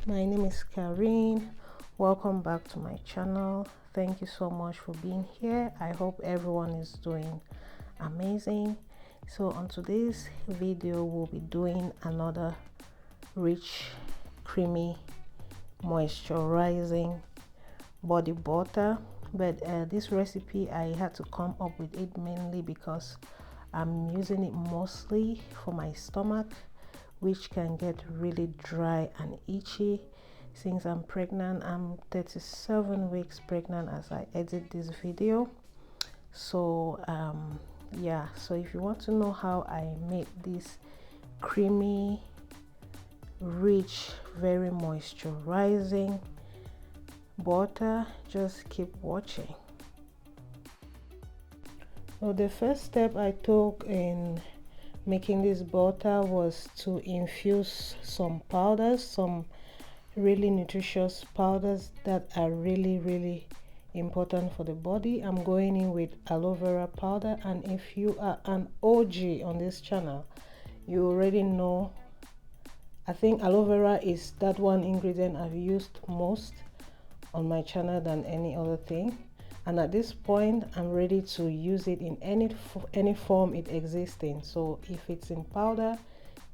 My name is Carine. Welcome back to my channel. Thank you so much for being here. I hope everyone is doing amazing. So on today's video, we'll be doing another rich, creamy, moisturizing body butter. But this recipe, I had to come up with it mainly because I'm using it mostly for my stomach, which can get really dry and itchy. Since I'm pregnant, I'm 37 weeks pregnant as I edit this video. So yeah, so if you want to know how I made this creamy, rich, very moisturizing butter, just keep watching. So the first step I took in making this butter was to infuse some powders, some really nutritious powders that are really important for the body. I'm going in with aloe vera powder, and if you are an OG on this channel, you already know, I think aloe vera is that one ingredient I've used most on my channel than any other thing. And at this point, I'm ready to use it in any form it exists in. So if it's in powder,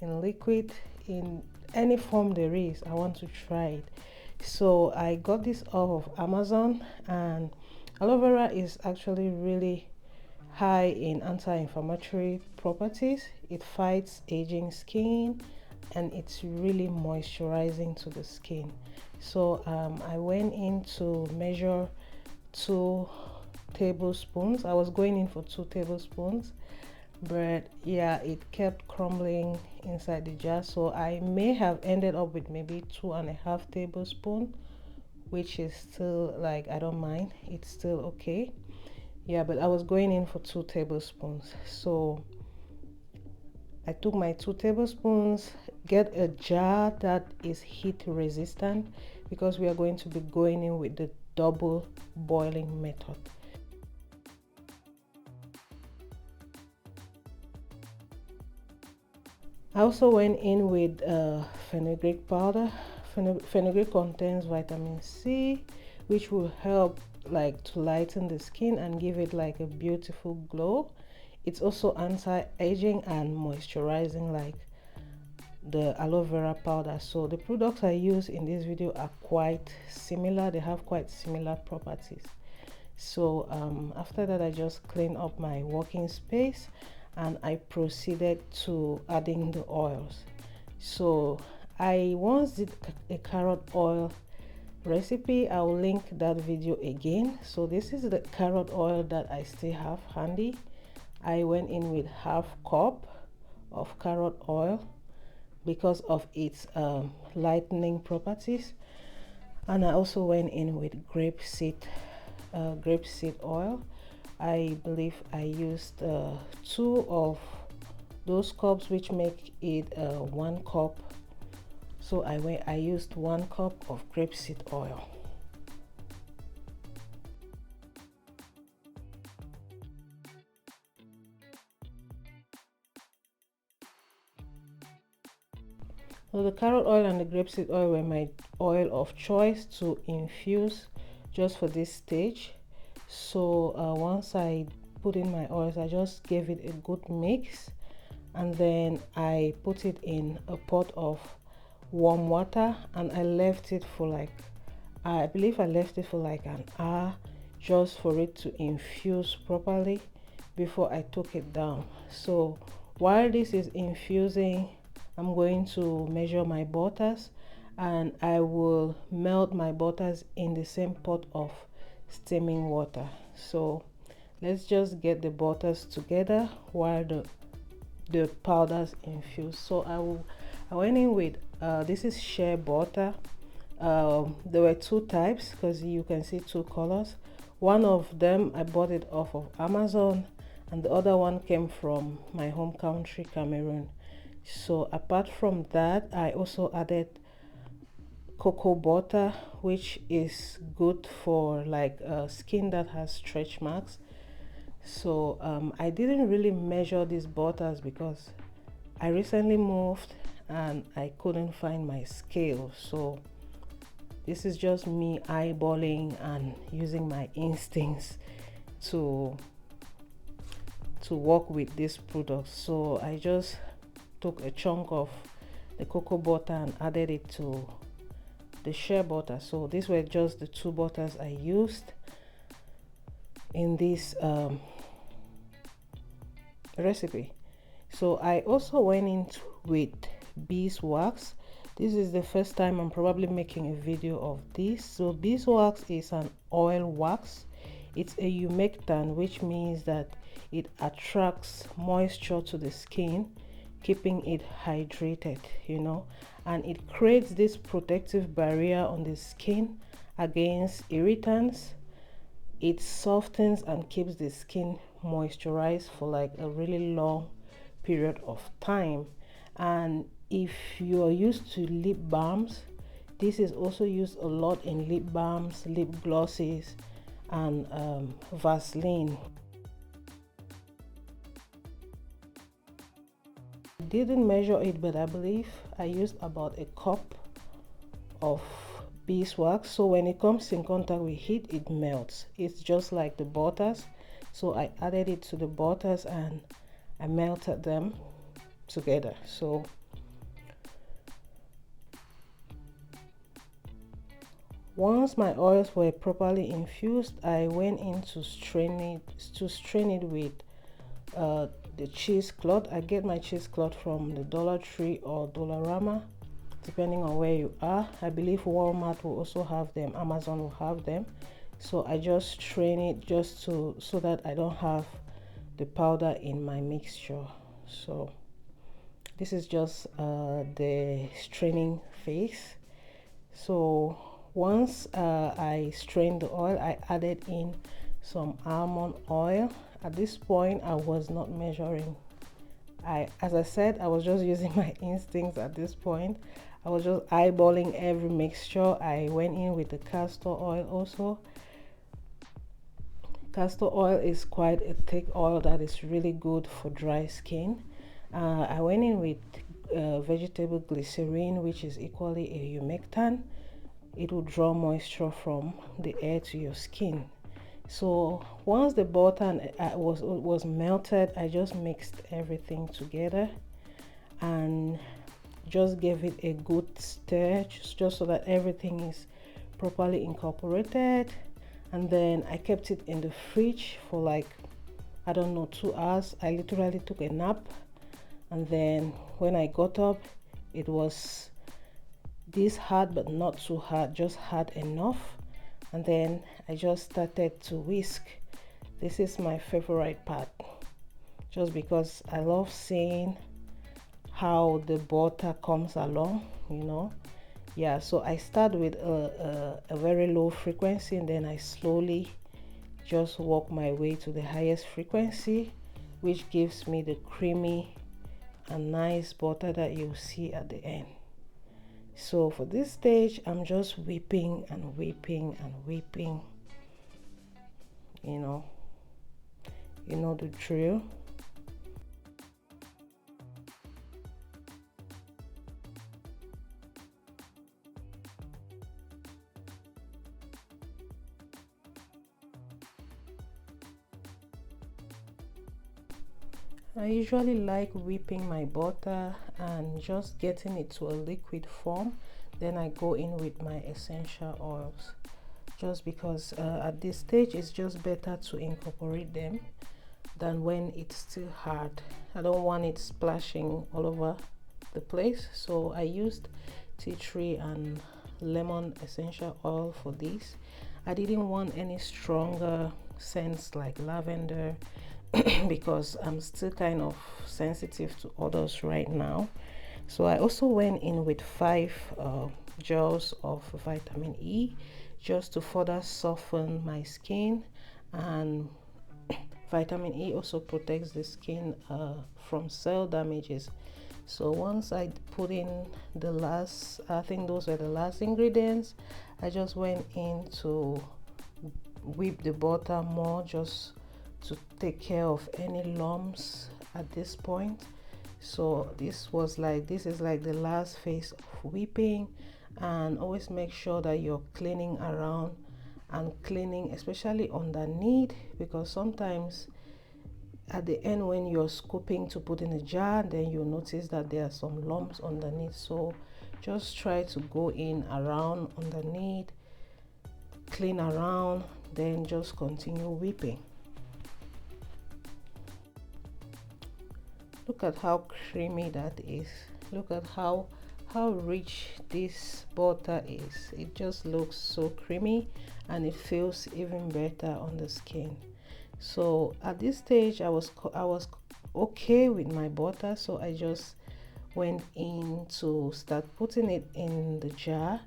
in liquid, in any form there is, I want to try it. So I got this off of Amazon, and aloe vera is actually really high in anti-inflammatory properties. It fights aging skin, and it's really moisturizing to the skin. So I went in to measure 2 tablespoons. I was going in for 2 tablespoons, but yeah, it kept crumbling inside the jar, so I may have ended up with maybe 2.5 tablespoons, which is still, like, I don't mind, it's still okay. Yeah, but I was going in for 2 tablespoons. So I took my 2 tablespoons. Get a jar that is heat resistant, because we are going to be going in with the double boiling method. I also went in with fenugreek powder. Fenugreek contains vitamin C, which will help like to lighten the skin and give it like a beautiful glow. It's also anti-aging and moisturizing like the aloe vera powder. So the products I use in this video are quite similar. They have quite similar properties. So after that, I just cleaned up my working space and I proceeded to adding the oils. So I once did a carrot oil recipe. I'll link that video again. So this is the carrot oil that I still have handy. I went in with half cup of carrot oil because of its lightening properties, and I also went in with grapeseed oil. I believe I used 2 of those cups, which make it 1 cup. So I used 1 cup of grapeseed oil. So the carrot oil and the grapeseed oil were my oil of choice to infuse just for this stage. So once I put in my oils, I just gave it a good mix, and then I put it in a pot of warm water, and I left it for like, I believe I left it for like an hour, just for it to infuse properly before I took it down. So while this is infusing, I'm going to measure my butters, and I will melt my butters in the same pot of steaming water. So let's just get the butters together while the powders infuse. So I went in with this is shea butter. There were 2 types, because you can see 2 colors. One of them I bought it off of Amazon, and the other one came from my home country, Cameroon. So apart from that, I also added cocoa butter, which is good for like skin that has stretch marks. So I didn't really measure these butters because I recently moved and I couldn't find my scale. So This is just me eyeballing and using my instincts to work with this product. So I just took a chunk of the cocoa butter and added it to the shea butter. So these were just the two butters I used in this recipe. So I also went in with beeswax. This is the first time I'm probably making a video of this. So beeswax is an oil wax. It's a humectant, which means that it attracts moisture to the skin, keeping it hydrated, you know, and it creates this protective barrier on the skin against irritants. It softens and keeps the skin moisturized for like a really long period of time. And if you are used to lip balms, this is also used a lot in lip balms, lip glosses, and Vaseline. I didn't measure it, but I believe I used about a cup of beeswax. So when it comes in contact with heat, it melts. It's just like the butters. So I added it to the butters and I melted them together. So once my oils were properly infused, I went in to strain it with the cheesecloth. I get my cheesecloth from the Dollar Tree or Dollarama, depending on where you are. I believe Walmart will also have them, Amazon will have them. So I just strain it just so that I don't have the powder in my mixture. So this is just the straining phase. So once I strained the oil, I added in some almond oil. At this point, I was not measuring. As I said, I was just using my instincts at this point. I was just eyeballing every mixture. I went in with the castor oil also. Castor oil is quite a thick oil that is really good for dry skin. I went in with vegetable glycerin, which is equally a humectant. It will draw moisture from the air to your skin. So once the butter was melted, I just mixed everything together and just gave it a good stir, just so that everything is properly incorporated. And then I kept it in the fridge for like, I don't know, 2 hours. I literally took a nap, and then when I got up, it was this hard, but not too hard, just hard enough. And then I just started to whisk. This is my favorite part, just because I love seeing how the butter comes along, you know. Yeah, so I start with a very low frequency, and then I slowly just work my way to the highest frequency, which gives me the creamy and nice butter that you'll see at the end. So for this stage, I'm just whipping and whipping and whipping. You know the drill. I usually like whipping my butter and just getting it to a liquid form. Then I go in with my essential oils, just because at this stage it's just better to incorporate them than when it's still hard. I don't want it splashing all over the place. So I used tea tree and lemon essential oil for this. I didn't want any stronger scents like lavender because I'm still kind of sensitive to odors right now. So I also went in with 5 gels of vitamin E, just to further soften my skin. And vitamin E also protects the skin from cell damages. So once I put in the last, I think those were the last ingredients, I just went in to whip the butter more, just to take care of any lumps at this point. So this is like the last phase of whipping, and always make sure that you're cleaning around and cleaning especially underneath, because sometimes at the end when you're scooping to put in a jar, then you'll notice that there are some lumps underneath. So just try to go in around underneath, clean around, then just continue whipping. Look at how creamy that is. Look at how rich this butter is. It just looks so creamy and it feels even better on the skin. So at this stage I was okay with my butter, so I just went in to start putting it in the jar.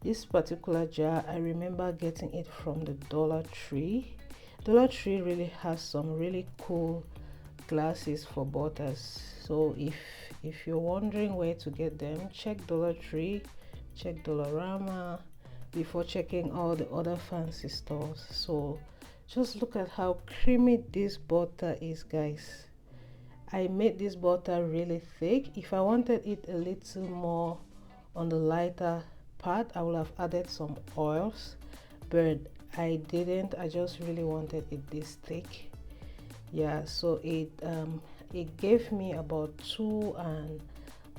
This particular jar, I remember getting it from the Dollar Tree. Dollar Tree really has some really cool glasses for butters. So if you're wondering where to get them, check Dollar Tree, check Dollarama before checking all the other fancy stores. So just look at how creamy this butter is, guys. I made this butter really thick. If I wanted it a little more on the lighter part, I would have added some oils, but I didn't. I just really wanted it this thick. Yeah, so it gave me about 2 and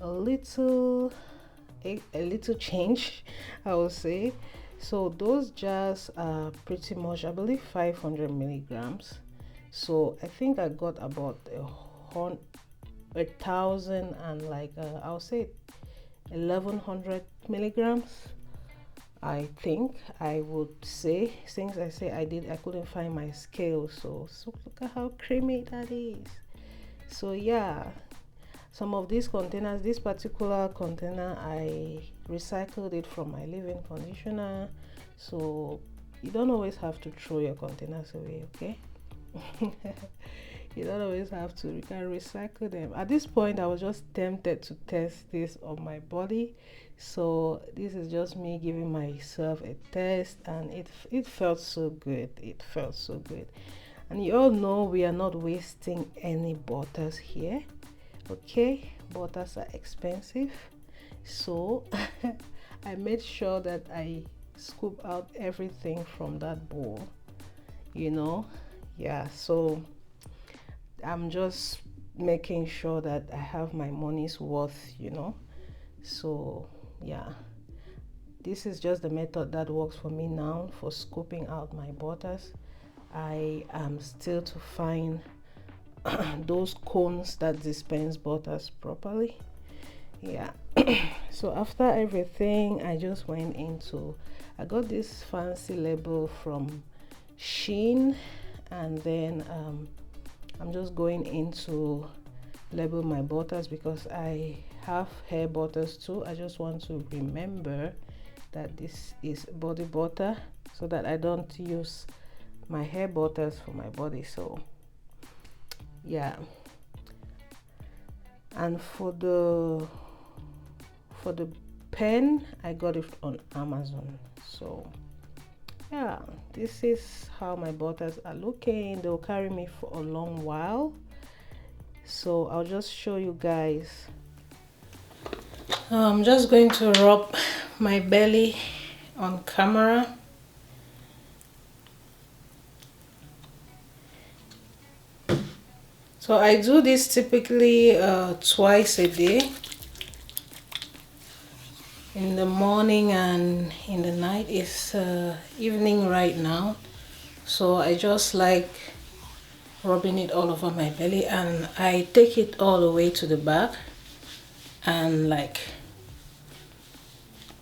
a little change, I would say. So those jars are pretty much, I believe, 500 milligrams. So I think I got about 1,000 and like I'll say 1,100 milligrams. I think I would say, since I couldn't find my scale. So look at how creamy that is. So yeah, some of these containers, this particular container, I recycled it from my leave-in conditioner. So you don't always have to throw your containers away, okay? You don't always have to. You can recycle them. At this point I was just tempted to test this on my body, so this is just me giving myself a test, and it felt so good. It felt so good. And you all know we are not wasting any butters here, okay? Butters are expensive, so I made sure that I scoop out everything from that bowl, you know. Yeah, so I'm just making sure that I have my money's worth, you know. So yeah, this is just the method that works for me now for scooping out my butters. I am still to find those cones that dispense butters properly. Yeah. So after everything, I just went into, I got this fancy label from Shein, and then I'm just going into label my butters because I have hair butters too. I just want to remember that this is body butter so that I don't use my hair butters for my body. So yeah, and for the pen, I got it on Amazon. So yeah, this is how my butters are looking. They'll carry me for a long while, so I'll just show you guys. I'm just going to rub my belly on camera. So I do this typically twice a day, in the morning and in the night. It's evening right now, so I just like rubbing it all over my belly, and I take it all the way to the back and like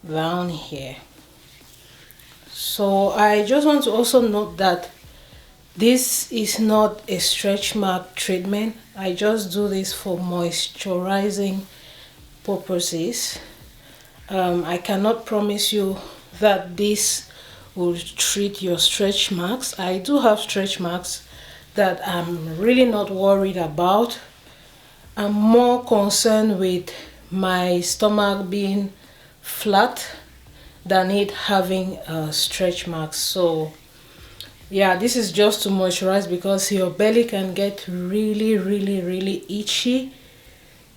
down here. So I just want to also note that this is not a stretch mark treatment. I just do this for moisturizing purposes. I cannot promise you that this will treat your stretch marks. I do have stretch marks that I'm really not worried about. I'm more concerned with my stomach being flat than it having stretch marks. So yeah, this is just to moisturize, because your belly can get really itchy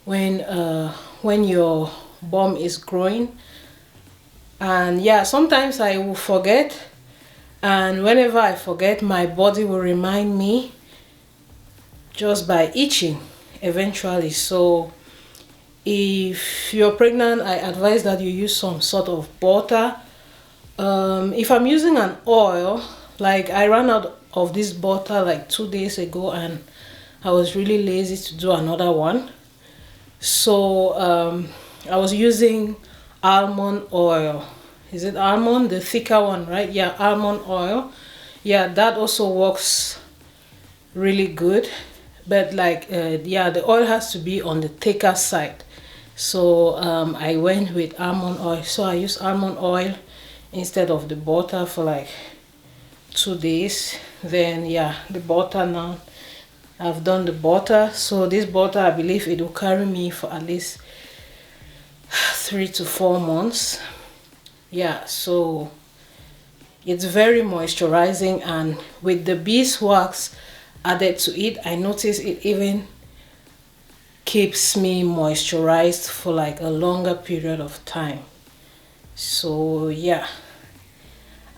when your bum is growing. And yeah, sometimes I will forget, and whenever I forget, my body will remind me just by itching eventually. So if you're pregnant, I advise that you use some sort of butter. If I'm using an oil, like I ran out of this butter like 2 days ago, and I was really lazy to do another one. So I was using almond oil. Is it almond, the thicker one, right? Yeah, almond oil. Yeah, that also works really good, but like yeah, the oil has to be on the thicker side. So I went with almond oil. So I use almond oil instead of the butter for like 2 days. Then yeah, the butter now, I've done the butter. So this butter, I believe it will carry me for at least 3 to 4 months. Yeah, so it's very moisturizing, and with the beeswax added to it, I notice it even keeps me moisturized for like a longer period of time. So yeah,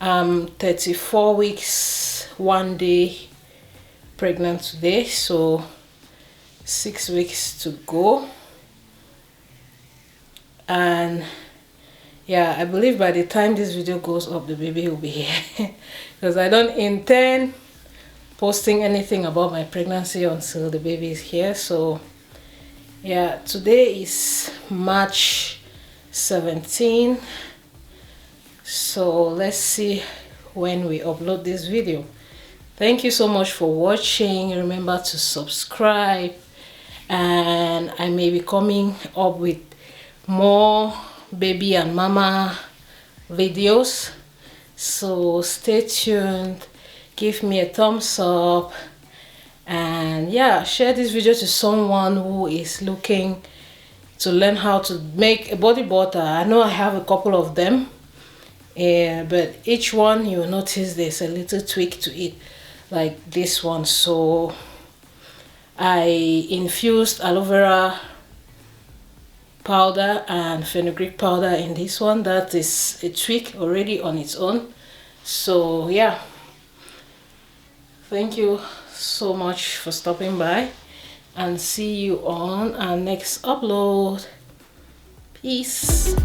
I'm 34 weeks 1 day pregnant today, so 6 weeks to go. And yeah, I believe by the time this video goes up, the baby will be here because I don't intend posting anything about my pregnancy until the baby is here. So yeah, today is March 17. So let's see when we upload this video. Thank you so much for watching. Remember to subscribe, and I may be coming up with more baby and mama videos, so stay tuned. Give me a thumbs up, and yeah, share this video to someone who is looking to learn how to make a body butter. I know I have a couple of them, but each one you'll notice there's a little tweak to it, like this one. So I infused aloe vera powder and fenugreek powder in this one. That is a tweak already on its own. So yeah, thank you so much for stopping by, and see you on our next upload. Peace.